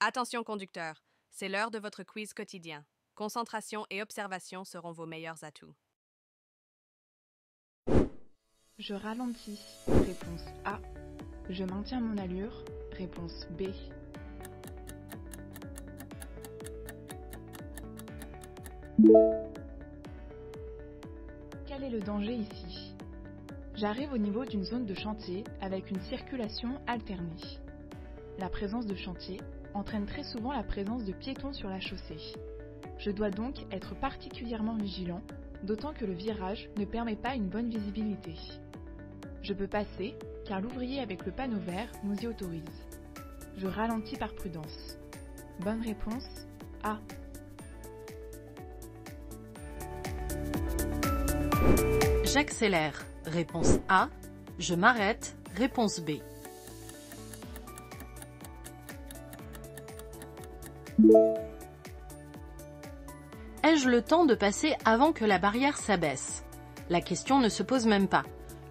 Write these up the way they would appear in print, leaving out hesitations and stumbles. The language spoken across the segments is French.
Attention conducteur, c'est l'heure de votre quiz quotidien. Concentration et observation seront vos meilleurs atouts. Je ralentis. Réponse A. Je maintiens mon allure. Réponse B. Quel est le danger ici? J'arrive au niveau d'une zone de chantier avec une circulation alternée. La présence de chantier entraîne très souvent la présence de piétons sur la chaussée. Je dois donc être particulièrement vigilant, d'autant que le virage ne permet pas une bonne visibilité. Je peux passer, car l'ouvrier avec le panneau vert nous y autorise. Je ralentis par prudence. Bonne réponse A. J'accélère. Réponse A. Je m'arrête. Réponse B. Ai-je le temps de passer avant que la barrière s'abaisse? La question ne se pose même pas.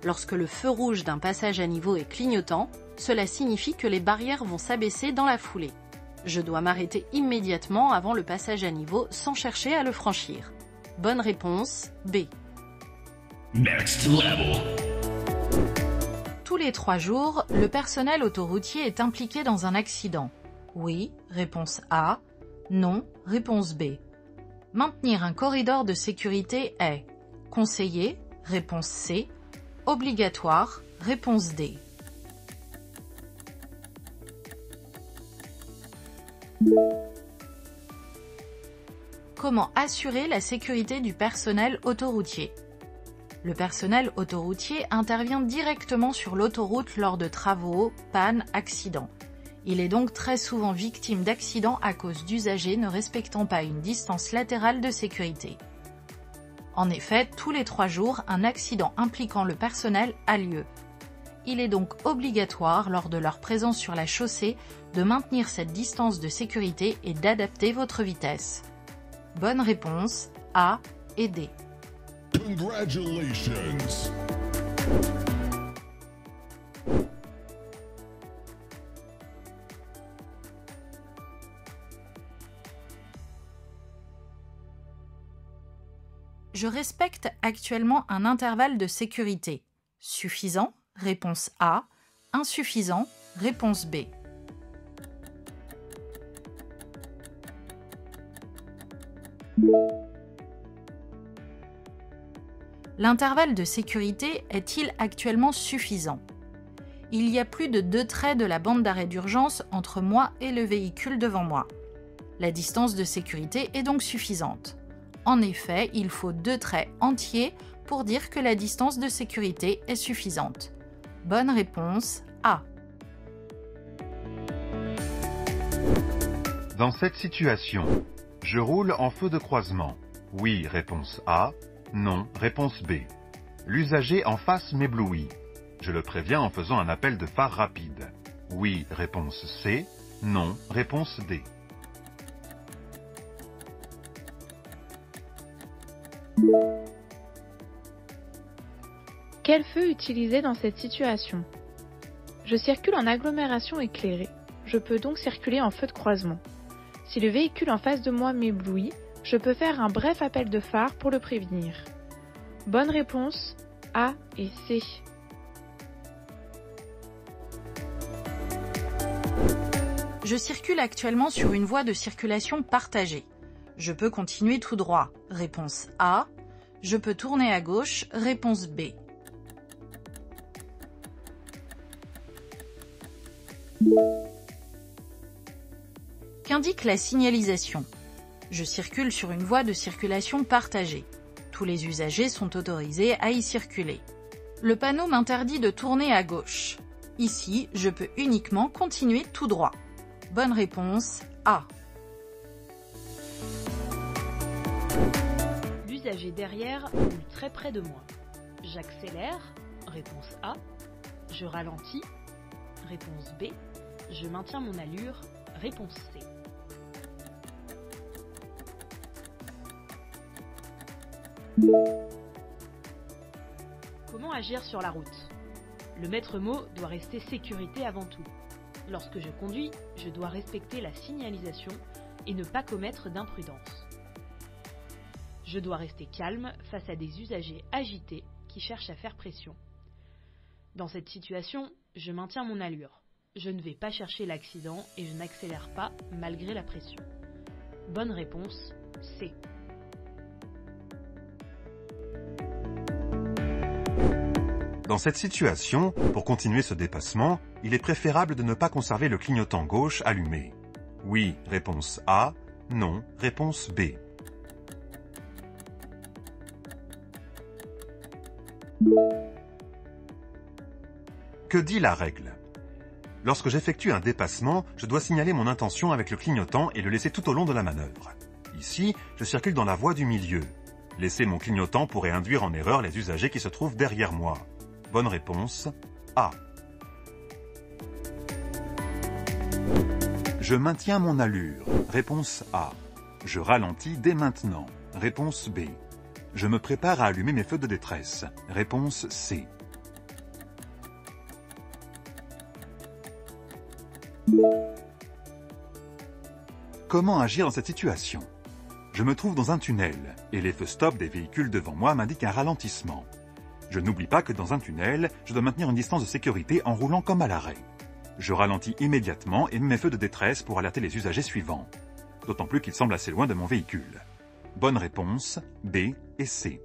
Lorsque le feu rouge d'un passage à niveau est clignotant, cela signifie que les barrières vont s'abaisser dans la foulée. Je dois m'arrêter immédiatement avant le passage à niveau sans chercher à le franchir. Bonne réponse, B. Next level. Tous les 3 jours, le personnel autoroutier est impliqué dans un accident. Oui, réponse A. Non, réponse B. Maintenir un corridor de sécurité est conseillé, réponse C. Obligatoire, réponse D. Comment assurer la sécurité du personnel autoroutier? Le personnel autoroutier intervient directement sur l'autoroute lors de travaux, pannes, accidents. Il est donc très souvent victime d'accidents à cause d'usagers ne respectant pas une distance latérale de sécurité. En effet, tous les 3 jours, un accident impliquant le personnel a lieu. Il est donc obligatoire, lors de leur présence sur la chaussée, de maintenir cette distance de sécurité et d'adapter votre vitesse. Bonne réponse, A et D. Congratulations. Je respecte actuellement un intervalle de sécurité. Suffisant, réponse A. Insuffisant, réponse B. L'intervalle de sécurité est-il actuellement suffisant? Il y a plus de 2 traits de la bande d'arrêt d'urgence entre moi et le véhicule devant moi. La distance de sécurité est donc suffisante. En effet, il faut 2 traits entiers pour dire que la distance de sécurité est suffisante. Bonne réponse A. Dans cette situation, je roule en feu de croisement. Oui, réponse A. Non, réponse B. L'usager en face m'éblouit. Je le préviens en faisant un appel de phare rapide. Oui, réponse C. Non, réponse D. Quel feu utiliser dans cette situation? Je circule en agglomération éclairée. Je peux donc circuler en feu de croisement. Si le véhicule en face de moi m'éblouit, je peux faire un bref appel de phare pour le prévenir. Bonne réponse, A et C. Je circule actuellement sur une voie de circulation partagée. Je peux continuer tout droit. Réponse A. Je peux tourner à gauche. Réponse B. Qu'indique la signalisation? Je circule sur une voie de circulation partagée. Tous les usagers sont autorisés à y circuler. Le panneau m'interdit de tourner à gauche. Ici, je peux uniquement continuer tout droit. Bonne réponse, A. L'usager derrière roule très près de moi. J'accélère, réponse A. Je ralentis, réponse B. Je maintiens mon allure, réponse C. Comment agir sur la route? Le maître mot doit rester sécurité avant tout. Lorsque je conduis, je dois respecter la signalisation et ne pas commettre d'imprudence. Je dois rester calme face à des usagers agités qui cherchent à faire pression. Dans cette situation, je maintiens mon allure. Je ne vais pas chercher l'accident et je n'accélère pas malgré la pression. Bonne réponse, C. Dans cette situation, pour continuer ce dépassement, il est préférable de ne pas conserver le clignotant gauche allumé. Oui, réponse A. Non, réponse B. Que dit la règle? Lorsque j'effectue un dépassement, je dois signaler mon intention avec le clignotant et le laisser tout au long de la manœuvre. Ici, je circule dans la voie du milieu. Laisser mon clignotant pourrait induire en erreur les usagers qui se trouvent derrière moi. Bonne réponse, A. Je maintiens mon allure. Réponse A. Je ralentis dès maintenant. Réponse B. Je me prépare à allumer mes feux de détresse. Réponse C. Comment agir dans cette situation? Je me trouve dans un tunnel et les feux stop des véhicules devant moi m'indiquent un ralentissement. Je n'oublie pas que dans un tunnel, je dois maintenir une distance de sécurité en roulant comme à l'arrêt. Je ralentis immédiatement et mets mes feux de détresse pour alerter les usagers suivants. D'autant plus qu'ils semblent assez loin de mon véhicule. Bonne réponse, B et C.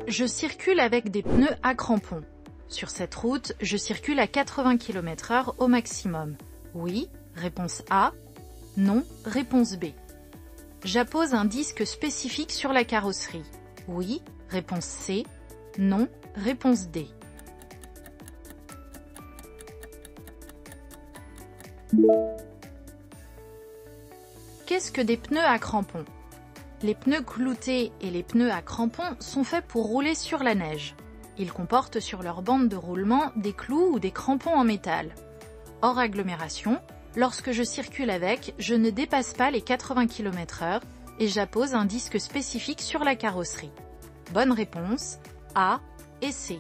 Je circule avec des pneus à crampons. Sur cette route, je circule à 80 km/h au maximum. Oui, réponse A. Non, réponse B. J'appose un disque spécifique sur la carrosserie. Oui, réponse C. Non, réponse D. Qu'est-ce que des pneus à crampons? Les pneus cloutés et les pneus à crampons sont faits pour rouler sur la neige. Ils comportent sur leur bande de roulement des clous ou des crampons en métal. Hors agglomération, lorsque je circule avec, je ne dépasse pas les 80 km/h et j'appose un disque spécifique sur la carrosserie. Bonne réponse, A et C.